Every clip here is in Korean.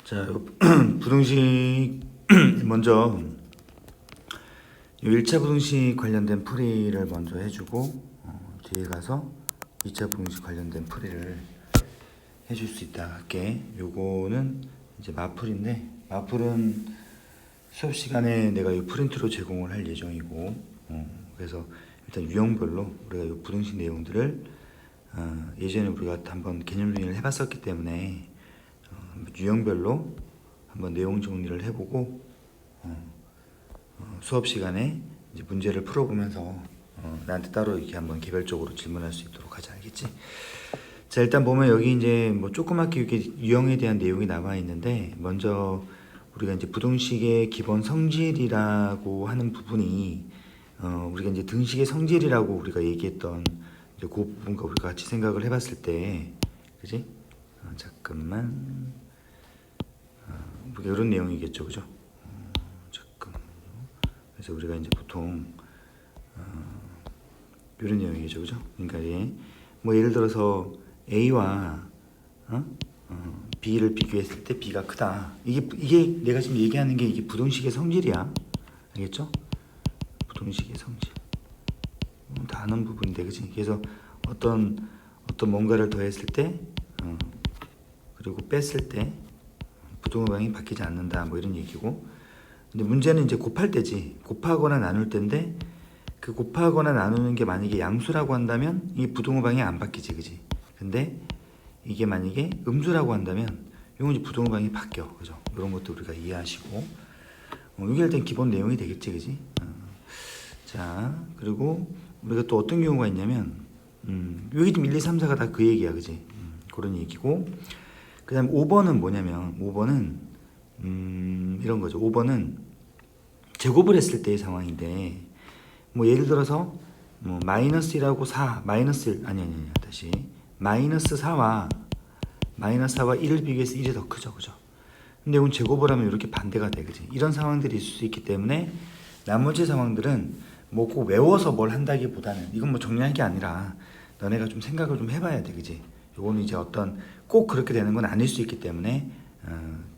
자, 부등식 먼저 요 1차 부등식 관련된 풀이를 먼저 해주고 뒤에 가서 2차 부등식 관련된 풀이를 해줄 수 있다 할게. 요거는 이제 마풀인데 마풀은 수업 시간에 내가 이 프린트로 제공을 할 예정이고 그래서 일단 유형별로 우리가 이 부등식 내용들을 예전에 우리가 한번 개념 정리를 해봤었기 때문에 유형별로 한번 내용 정리를 해보고 수업 시간에 이제 문제를 풀어보면서 나한테 따로 이렇게 한번 개별적으로 질문할 수 있도록 하자. 알겠지? 자, 일단 보면 여기 이제 뭐 조그맣게 이렇게 유형에 대한 내용이 남아 있는데, 먼저 우리가 이제 부등식의 기본 성질이라고 하는 부분이 우리가 이제 등식의 성질이라고 우리가 얘기했던 이제 그 부분과 우리가 같이 생각을 해봤을 때, 그지? 잠깐만. 이런 내용이겠죠, 그죠? 잠깐만요. 그래서 우리가 이제 보통 이런 내용이겠죠, 그죠? 그러니까 뭐 예를 들어서 A와 B를 비교했을 때 B가 크다. 이게 내가 지금 얘기하는 게 이게 부등식의 성질이야. 알겠죠? 부등식의 성질. 다 아는 부분인데, 그지? 그래서 어떤 뭔가를 더했을 때, 그리고 뺐을 때 부등호 방향이 바뀌지 않는다. 뭐 이런 얘기고. 근데 문제는 이제 곱할 때지. 곱하거나 나눌 때인데, 그 곱하거나 나누는 게 만약에 양수라고 한다면 이 부등호 방향이 안 바뀌지, 그지? 근데 이게 만약에 음수라고 한다면 이건 이제 부등호 방향이 바뀌어, 그죠? 이런 것도 우리가 이해하시고, 이게 일단 기본 내용이 되겠지, 그지? 자, 그리고 우리가 또 어떤 경우가 있냐면, 여기 지금 1, 2, 3, 4가 다 그 얘기야, 그지? 그런 얘기고, 그 다음 5번은 뭐냐면, 5번은 이런 거죠. 5번은 제곱을 했을 때의 상황인데, 뭐 예를 들어서 뭐 마이너스 1하고 4, 마이너스 1, 아니 다시 마이너스 4와 1을 비교해서 1이 더 크죠, 그죠? 근데 이건 제곱을 하면 이렇게 반대가 돼, 그지? 이런 상황들이 있을 수 있기 때문에 나머지 상황들은 뭐 꼭 외워서 뭘 한다기보다는 이건 뭐 정리할 게 아니라 너네가 좀 생각을 좀 해봐야 돼, 그지? 요거는 이제 어떤 꼭 그렇게 되는 건 아닐 수 있기 때문에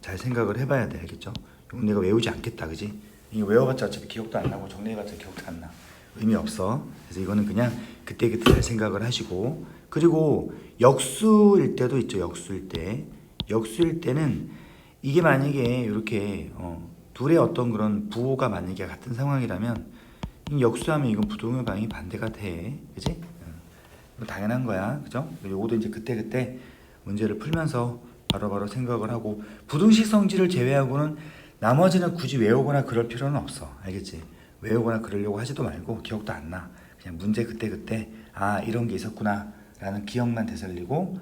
잘 생각을 해봐야 돼, 알겠죠? 이건 내가 외우지 않겠다, 그지? 이게 외워봤자 어차피 기억도 안 나고 정리해봤자 기억도 안 나. 의미 없어. 그래서 이거는 그냥 그때그때 잘 생각을 하시고, 그리고 역수일 때도 있죠. 역수일 때는 이게 만약에 이렇게 둘의 어떤 그런 부호가 만약에 같은 상황이라면 이 역수하면 이건 부등호 방향이 반대가 돼, 그지? 당연한 거야, 그죠? 요것도 이제 그때그때 문제를 풀면서 바로바로 생각을 하고, 부등식 성질을 제외하고는 나머지는 굳이 외우거나 그럴 필요는 없어, 알겠지? 외우거나 그러려고 하지도 말고 기억도 안 나. 그냥 문제 그때그때 이런 게 있었구나 라는 기억만 되살리고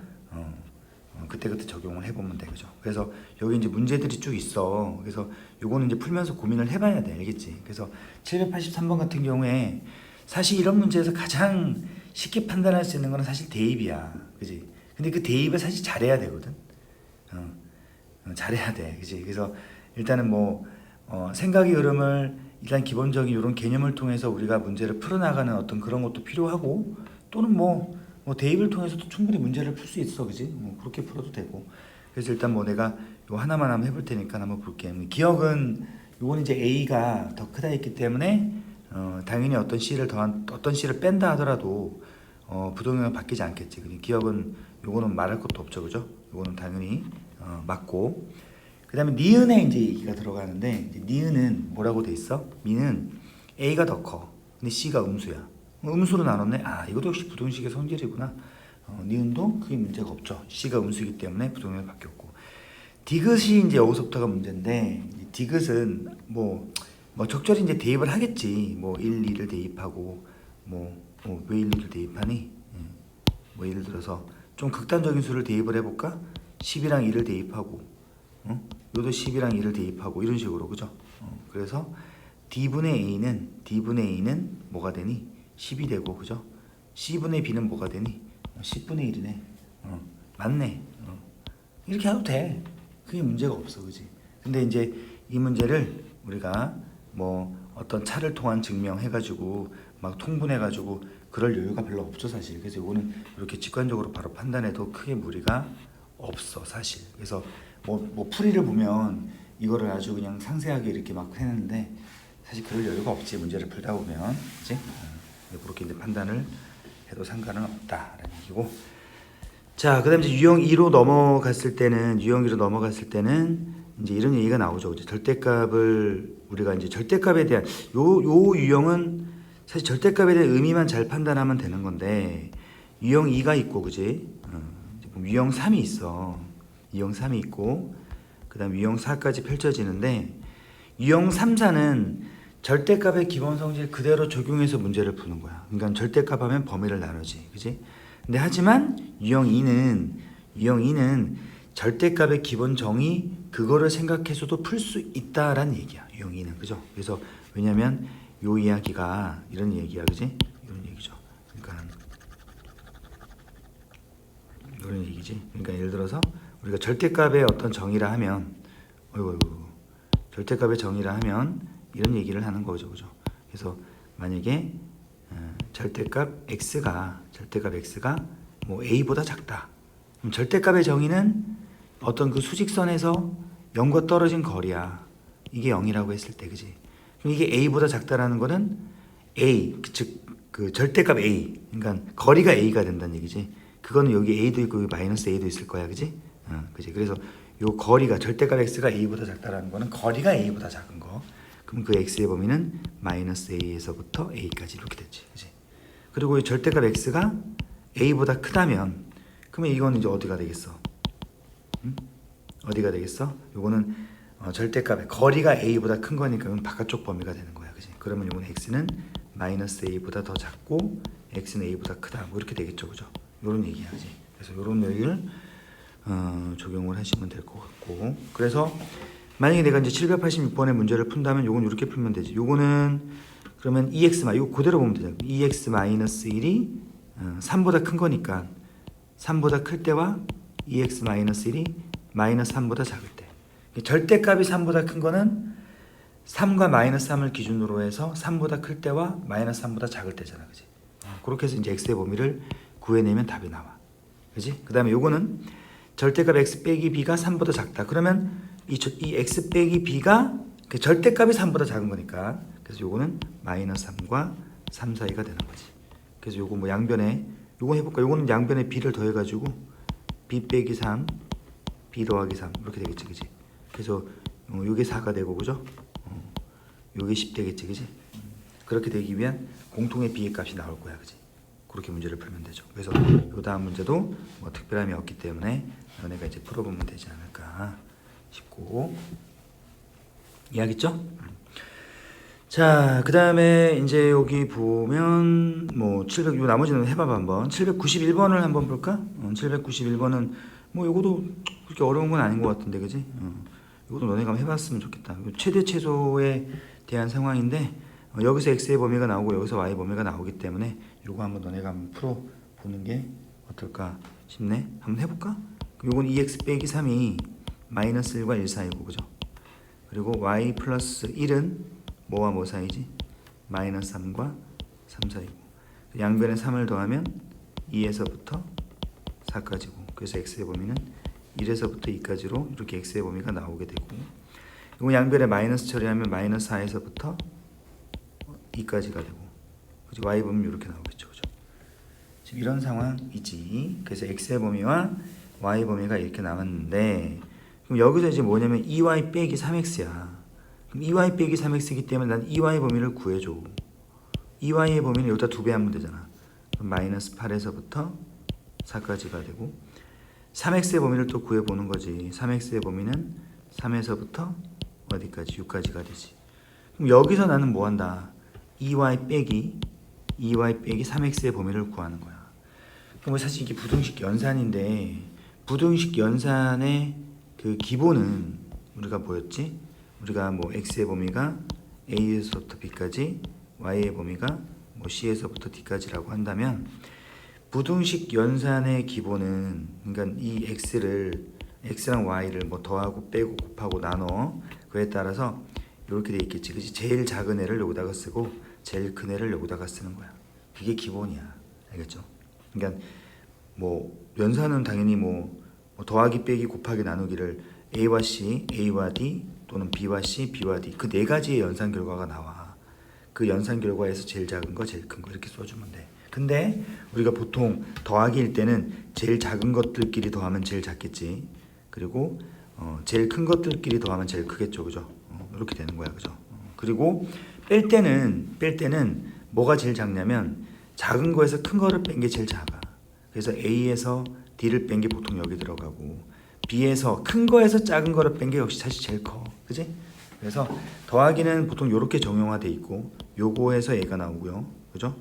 그때그때 적용을 해보면 돼, 그죠? 그래서 여기 이제 문제들이 쭉 있어. 그래서 요거는 이제 풀면서 고민을 해봐야 돼, 알겠지? 그래서 783번 같은 경우에 사실 이런 문제에서 가장 쉽게 판단할 수 있는 거는 사실 대입이야, 그지? 근데 그 대입을 사실 잘해야 되거든. 잘해야 돼, 그지? 그래서 일단은 뭐 생각의 흐름을 일단 기본적인 이런 개념을 통해서 우리가 문제를 풀어나가는 어떤 그런 것도 필요하고, 또는 뭐 대입을 통해서도 충분히 문제를 풀 수 있어, 그지? 뭐 그렇게 풀어도 되고. 그래서 일단 뭐 내가 요 하나만 한번 해볼 테니까 한번 볼게. 기억은 요건 이제 A가 더 크다 했기 때문에 당연히 어떤 C를 뺀다 하더라도 부동형은 바뀌지 않겠지. 그냥 기억은 요거는 말할 것도 없죠, 그죠? 요거는 당연히 맞고. 그 다음에 니은에 이제 얘기가 들어가는데, 니은은 뭐라고 돼 있어? 니는 A가 더 커. 근데 C가 음수야. 음수로 나눴네? 이것도 역시 부등식의 성질이구나. 니은도 크게 문제가 없죠. C가 음수이기 때문에 부등형이 바뀌었고. 디귿이 이제 여기서부터가 문제인데, 디귿은 뭐 적절히 이제 대입을 하겠지. 뭐 1, 2를 대입하고, 왜 1, 2를 대입하니? 뭐 예를 들어서 좀 극단적인 수를 대입을 해볼까? 10이랑 2를 대입하고, 요도 10이랑 2를 대입하고 이런 식으로, 그죠? 그래서 D분의 A는 뭐가 되니? 10이 되고, 그죠? C분의 B는 뭐가 되니? 10분의 1이네. 맞네. 이렇게 해도 돼. 그게 문제가 없어, 그지? 근데 이제 이 문제를 우리가 뭐 어떤 차를 통한 증명 해가지고 막 통분해가지고 그럴 여유가 별로 없죠, 사실. 그래서 이거는 이렇게 직관적으로 바로 판단해도 크게 무리가 없어, 사실. 그래서 뭐 풀이를 보면 이거를 아주 그냥 상세하게 이렇게 막 해놨는데 사실 그럴 여유가 없지. 문제를 풀다 보면, 그렇지? 그렇게 이제 판단을 해도 상관은 없다라는 얘기고. 자, 그다음 이제 유형 2로 넘어갔을 때는 이제 이런 얘기가 나오죠. 이제 절대값을 우리가 이제 절대값에 대한 요 유형은 사실 절대값에 대한 의미만 잘 판단하면 되는 건데 유형 2가 있고, 그지? 유형 3이 있어. 유형 3이 있고, 그다음 유형 4까지 펼쳐지는데 유형 3, 4는 절대값의 기본 성질 그대로 적용해서 문제를 푸는 거야. 그러니까 절대값 하면 범위를 나누지, 그지? 근데 하지만 유형 2는 절대값의 기본 정의 그거를 생각해서도 풀 수 있다라는 얘기야. 유형 2는, 그죠? 그래서 왜냐면 요 이야기가 이런 얘기야, 그지? 이런 얘기죠. 그러니까 이런 얘기지. 그러니까 예를 들어서 우리가 절대값의 어떤 정의라 하면, 절대값의 정의라 하면 이런 얘기를 하는 거죠, 그죠? 그래서 만약에 절대값 x가 뭐 a보다 작다. 그럼 절대값의 정의는 어떤 그 수직선에서 0과 떨어진 거리야. 이게 0이라고 했을 때, 그지? 그럼 이게 a보다 작다라는 거는 a, 즉 그 절대값 a, 그러니까 거리가 a가 된다는 얘기지. 그거는 여기 a도 있고 여기 마이너스 a도 있을 거야, 그지? 그지? 그래서 요 거리가 절대값 x가 a보다 작다라는 거는 거리가 a보다 작은 거. 그럼 그 x의 범위는 마이너스 a에서부터 a까지 이렇게 됐지, 그지? 그리고 이 절대값 x가 a보다 크다면 그러면 이거는 이제 어디가 되겠어? 어디가 되겠어? 요거는 절대값의 거리가 a보다 큰 거니까 이건 바깥쪽 범위가 되는 거야, 그지? 그러면 요거는 x는 마이너스 a보다 더 작고 x는 a보다 크다, 뭐 이렇게 되겠죠, 그죠? 요런 얘기야, 그지? 그래서 요런 얘기를 적용을 하시면 될 것 같고, 그래서 만약에 내가 이제 786번의 문제를 푼다면 요건 이렇게 풀면 되지. 요거는 그러면 이거 그대로 보면 되잖아. 2x-1이 3보다 큰 거니까 3보다 클 때와 2x-1이 마이너스 3보다 작을 때. 절대값이 3보다 큰 거는 3과 마이너스 3을 기준으로 해서 3보다 클 때와 마이너스 3보다 작을 때잖아, 그지? 그렇게 해서 이제 x의 범위를 구해내면 답이 나와, 그지? 그 다음에 요거는 절대값 x 빼기 b가 3보다 작다. 그러면 이 x 빼기 b가 그 절대값이 3보다 작은 거니까, 그래서 요거는 마이너스 3과 3 사이가 되는 거지. 그래서 요거 뭐 양변에 요거 해볼까? 요거는 양변에 b를 더해가지고 b 빼기 3, b 더하기 3 이렇게 되겠지, 그지? 그래서 요게 4가 되고, 그죠? 요게 10 되겠지, 그지? 그렇게 되기 위한 공통의 b의 값이 나올 거야, 그지? 그렇게 문제를 풀면 되죠. 그래서 요 다음 문제도 뭐 특별함이 없기 때문에 너네가 이제 풀어보면 되지 않을까 싶고, 이해하겠죠? 자, 그 다음에 이제 여기 보면 뭐 요 나머지는 해봐봐 한번. 791번을 한번 볼까? 791번은 뭐 요거도 그렇게 어려운 건 아닌 것 같은데, 그지? 요것도 너네가 한번 해봤으면 좋겠다. 최대 최소에 대한 상황인데 여기서 x의 범위가 나오고 여기서 y의 범위가 나오기 때문에 요거 한번 너네가 한번 풀어보는 게 어떨까 싶네. 한번 해볼까? 요건 2x 빼기 3이 마이너스 1과 1 사이고, 그죠? 그리고 y 플러스 1은 뭐와 뭐 사이지? 마이너스 3과 3 사이고, 양변에 3을 더하면 2에서부터 4까지고, 그래서 x의 범위는 1에서부터 2까지로 이렇게 x의 범위가 나오게 되고, 이거 양변에 마이너스 처리하면 마이너스 4에서부터 2까지가 되고, 그죠? y 범위 이렇게 나오겠죠, 그죠? 지금 이런 상황이지. 그래서 x의 범위와 y 범위가 이렇게 나왔는데, 그럼 여기서 이제 뭐냐면 2y 빼기 3x야. 그럼 2y 빼기 3x이기 때문에 난 2y 범위를 구해줘. 2y의 범위는 여기다 2배 하면 되잖아. 그럼 마이너스 8에서부터 4까지가 되고, 3x의 범위를 또 구해보는 거지. 3x의 범위는 3에서부터 어디까지? 6까지가 되지. 그럼 여기서 나는 뭐 한다? 2y 빼기 3x의 범위를 구하는 거야. 그럼 사실 이게 부등식 연산인데, 부등식 연산의 그 기본은 우리가 뭐였지? 우리가 뭐 x의 범위가 a에서부터 b까지, y의 범위가 뭐 c에서부터 d까지라고 한다면, 부등식 연산의 기본은, 그러니까 이 x랑 y를 뭐 더하고 빼고 곱하고 나눠, 그에 따라서 이렇게 돼 있겠지, 그치? 제일 작은 애를 여기다가 쓰고 제일 큰 애를 여기다가 쓰는 거야. 그게 기본이야, 알겠죠? 그러니까 뭐 연산은 당연히 뭐 더하기 빼기 곱하기 나누기를 A와 C, A와 D 또는 B와 C, B와 D 그 네 가지의 연산 결과가 나와. 그 연산 결과에서 제일 작은 거, 제일 큰 거 이렇게 써주면 돼. 근데 우리가 보통 더하기일 때는 제일 작은 것들끼리 더하면 제일 작겠지. 그리고 제일 큰 것들끼리 더하면 제일 크겠죠, 그죠? 이렇게 되는 거야, 그죠? 그리고 뺄 때는 뭐가 제일 작냐면 작은 거에서 큰 거를 뺀 게 제일 작아. 그래서 A에서 D를 뺀 게 보통 여기 들어가고 B에서 큰 거에서 작은 거를 뺀 게 역시 사실 제일 커, 그지? 그래서 더하기는 보통 이렇게 정형화돼 있고 요거에서 얘가 나오고요, 그죠?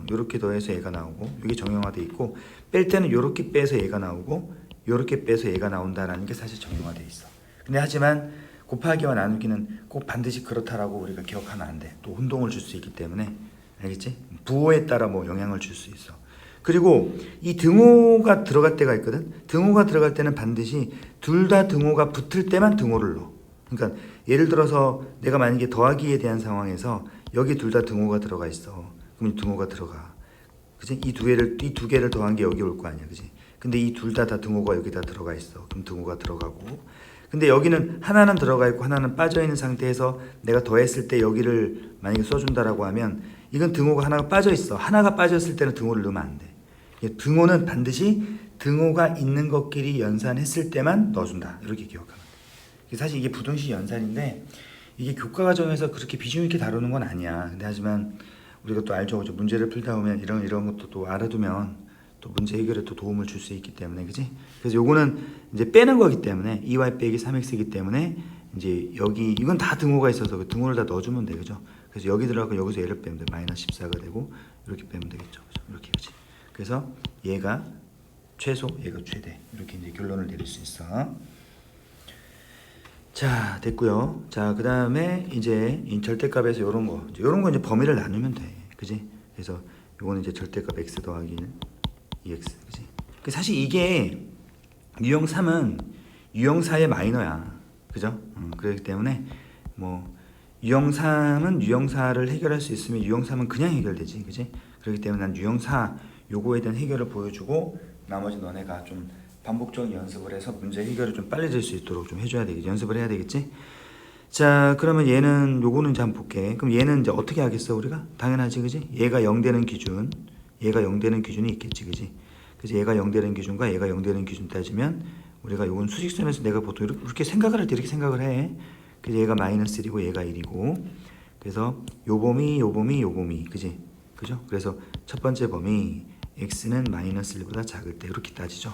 요렇게 더해서 얘가 나오고 이게 정형화돼 있고 뺄 때는 요렇게 빼서 얘가 나오고 요렇게 빼서 얘가 나온다라는 게 사실 정형화돼 있어. 근데 하지만 곱하기와 나누기는 꼭 반드시 그렇다라고 우리가 기억하면 안 돼. 또 혼동을 줄 수 있기 때문에 알겠지? 부호에 따라 뭐 영향을 줄 수 있어. 그리고 이 등호가 들어갈 때가 있거든. 등호가 들어갈 때는 반드시 둘 다 등호가 붙을 때만 등호를 넣어. 그러니까 예를 들어서 내가 만약에 더하기에 대한 상황에서 여기 둘 다 등호가 들어가 있어. 그럼 이 등호가 들어가. 그지? 이 두 개를 더한 게 여기 올 거 아니야. 그지? 근데 이 둘 다 등호가 여기다 들어가 있어. 그럼 등호가 들어가고. 근데 여기는 하나는 들어가 있고 하나는 빠져 있는 상태에서 내가 더했을 때 여기를 만약에 써준다라고 하면 이건 등호가 하나가 빠져 있어. 하나가 빠졌을 때는 등호를 넣으면 안 돼. 등호는 반드시 등호가 있는 것끼리 연산했을 때만 넣어준다. 이렇게 기억하면 돼. 사실 이게 부등식 연산인데 이게 교과 과정에서 그렇게 비중 있게 다루는 건 아니야. 근데 하지만 우리가 또 알죠, 그죠? 문제를 풀다 보면 이런 것도 또 알아두면 또 문제 해결에 또 도움을 줄 수 있기 때문에, 그지? 그래서 요거는 이제 빼는 거기 때문에 2y 빼기 3x이기 때문에 이제 여기 이건 다 등호가 있어서 그 등호를 다 넣어주면 돼, 그죠? 그래서 여기 들어가고 여기서 얘를 빼면 돼. 마이너스 14가 되고 이렇게 빼면 되겠죠, 그죠? 이렇게, 그지? 그래서 얘가 최소, 얘가 최대 이렇게 이제 결론을 내릴 수 있어. 자, 됐고요. 자, 그 다음에 이제 절대값에서 요런 거 이제 범위를 나누면 돼, 그지? 그래서 요거는 이제 절대값 x 더하기 2x, 그지? 사실 이게 유형 3은 유형 4의 마이너야, 그죠? 그렇기 때문에 뭐 유형 3은 유형 4를 해결할 수 있으면 유형 3은 그냥 해결되지, 그지? 그렇기 때문에 난 유형 4 요거에 대한 해결을 보여주고 나머지 너네가 좀 반복적인 연습을 해서 문제 해결이 좀 빨리 될 수 있도록 좀 해줘야 되겠지. 연습을 해야 되겠지. 자, 그러면 얘는 요거는 이제 한번 볼게. 그럼 얘는 이제 어떻게 하겠어 우리가? 당연하지, 그지? 얘가 0 되는 기준, 얘가 0 되는 기준이 있겠지, 그지? 그래서 얘가 0 되는 기준과 얘가 0 되는 기준 따지면 우리가 요건 수직선에서 내가 보통 이렇게 생각을 할 때 이렇게 생각을 해. 그래서 얘가 마이너스 1이고 얘가 1이고 그래서 요 범위, 그지? 그죠? 그래서 첫 번째 범위 x는 마이너스 1보다 작을 때 이렇게 따지죠.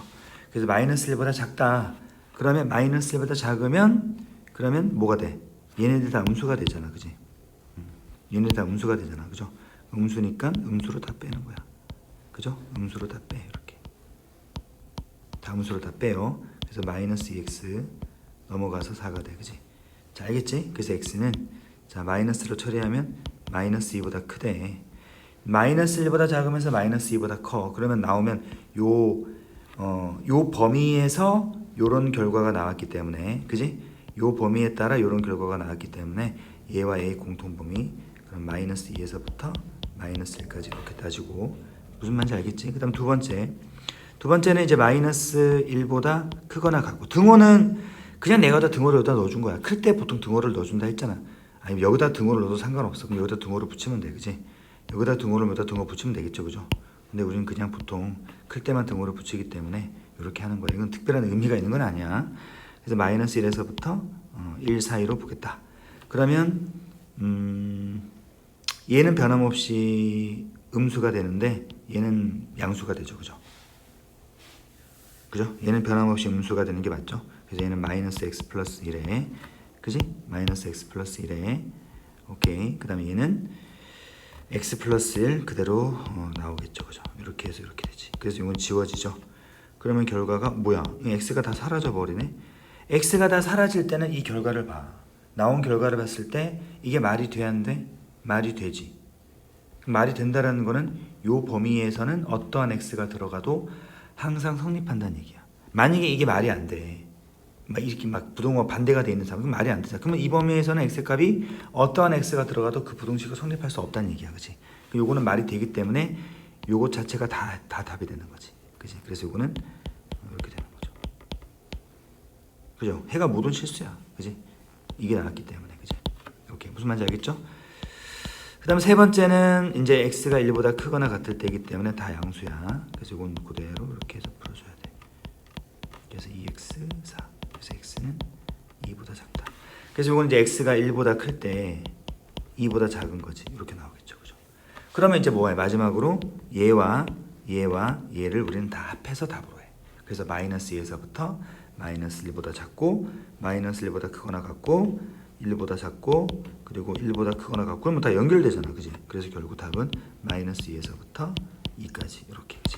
그래서 마이너스 1보다 작다. 그러면 마이너스 1보다 작으면 그러면 뭐가 돼? 얘네들 다 음수가 되잖아, 그지? 얘네들 다 음수가 되잖아, 그죠? 음수니까 음수로 다 빼는 거야, 그죠? 음수로 다 빼, 이렇게 다 음수로 다 빼요. 그래서 마이너스 2x 넘어가서 4가 돼, 그지? 자, 알겠지? 그래서 x는 자 마이너스로 처리하면 마이너스 2보다 크대. 마이너스 1보다 작으면서 마이너스 2보다 커. 그러면 나오면 요 범위에서 요런 결과가 나왔기 때문에, 그지? 요 범위에 따라 요런 결과가 나왔기 때문에 얘와 얘의 공통범위 그럼 마이너스 2에서부터 마이너스 1까지 이렇게 따지고 무슨 말인지 알겠지? 그 다음 두 번째는 이제 마이너스 1보다 크거나 같고 등호는 그냥 내가 다 등호를 여기다 넣어준 거야. 클 때 보통 등호를 넣어준다 했잖아. 아니면 여기다 등호를 넣어도 상관없어. 그럼 여기다 등호를 붙이면 돼, 그지? 여기다 등호를 여기다 등호 붙이면 되겠죠, 그죠? 근데 우리는 그냥 보통 클 때만 등호를 붙이기 때문에 이렇게 하는 거야. 이건 특별한 의미가 있는 건 아니야. 그래서 마이너스 1에서부터 1 사이로 보겠다. 그러면 얘는 변함없이 음수가 되는데 얘는 양수가 되죠, 그죠? 그죠? 얘는 변함없이 음수가 되는 게 맞죠? 그래서 얘는 마이너스 x 플러스 1에, 그지? 마이너스 x 플러스 1에, 오케이. 그 다음에 얘는 x 플러스 1 그대로 나오겠죠, 그죠? 이렇게 해서 이렇게 되지. 그래서 이건 지워지죠. 그러면 결과가 뭐야? x가 다 사라져 버리네. x가 다 사라질 때는 이 결과를 봐. 나온 결과를 봤을 때 이게 말이 돼야 하는데 말이 되지. 말이 된다라는 거는 요 범위에서는 어떠한 x가 들어가도 항상 성립한다는 얘기야. 만약에 이게 말이 안 돼. 막 이렇게 막 부동호가 반대가 돼 있는 사람은 말이 안 되잖아. 그러면 이 범위에서는 x 값이 어떠한 x가 들어가도 그 부동식을 성립할 수 없다는 얘기야, 그렇지? 요거는 말이 되기 때문에 요거 자체가 다 답이 되는 거지, 그렇지? 그래서 요거는 이렇게 되는 거죠. 그죠? 해가 못 온 실수야. 그지? 이게 나왔기 때문에. 그지? 오케이. 무슨 말인지 알겠죠? 그 다음 세 번째는 이제 x가 1보다 크거나 같을 때이기 때문에 다 양수야. 그래서 이건 그대로 이렇게 해서 풀어줘야 돼. 그래서 2x 4. 그래서 x는 2보다 작다. 그래서 이건 이제 x가 1보다 클 때 2보다 작은 거지. 이렇게 나오겠죠. 그죠? 그러면 이제 뭐야? 마지막으로 얘와 얘를 우리는 다 합해서 답으로 해. 그래서 마이너스 2에서부터 마이너스 1보다 작고 마이너스 1보다 크거나 같고 1보다 작고 그리고 1보다 크거나 같고 그러면 다 연결되잖아. 그지? 그래서 결국 답은 마이너스 2에서부터 2까지 이렇게. 그지?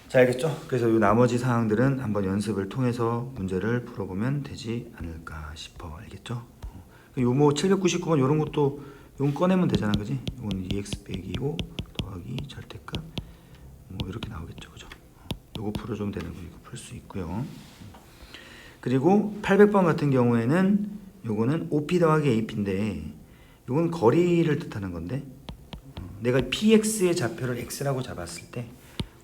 자, 알겠죠? 그래서 이 나머지 사항들은 한번 연습을 통해서 문제를 풀어보면 되지 않을까 싶어. 알겠죠? 요뭐 799번 이런 것도 이건 꺼내면 되잖아. 그지? 이건 2x 빼기 5 더하기 절대값 뭐 이렇게 나오겠죠. 그죠? 요거 풀어주면 되는 거 이거 풀 수 있고요. 그리고 800번 같은 경우에는 요거는 OP 더하기 AP인데 요건 거리를 뜻하는 건데 내가 PX의 좌표를 X라고 잡았을 때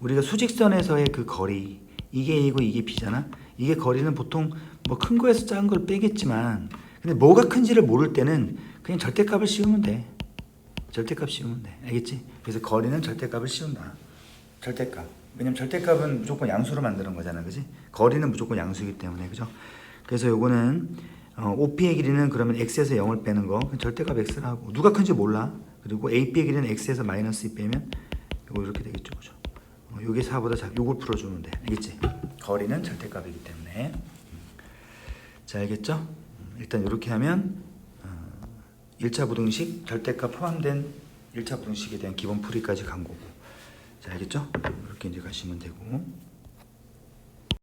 우리가 수직선에서의 그 거리 이게 A고 이게 B잖아. 이게 거리는 보통 뭐 큰 거에서 작은 걸 빼겠지만 근데 뭐가 큰지를 모를 때는 그냥 절대값을 씌우면 돼. 절대값 씌우면 돼. 알겠지? 그래서 거리는 절대값을 씌운다. 절대값. 왜냐면 절대값은 무조건 양수로 만드는 거잖아. 그지? 거리는 무조건 양수이기 때문에. 그죠? 그래서 요거는 OP의 길이는 그러면 X에서 0을 빼는 거 절대값 X를 하고 누가 큰지 몰라. 그리고 AP의 길이는 X에서 마이너스 2 빼면 요거 이렇게 되겠죠. 그죠? 요게 4보다 작아. 요걸 풀어주면 돼. 알겠지? 거리는 절대값이기 때문에. 자, 알겠죠? 일단 이렇게 하면 1차 부등식 절대값 포함된 1차 부등식에 대한 기본 풀이까지 간 거고. 자, 알겠죠? 이렇게 이제 가시면 되고.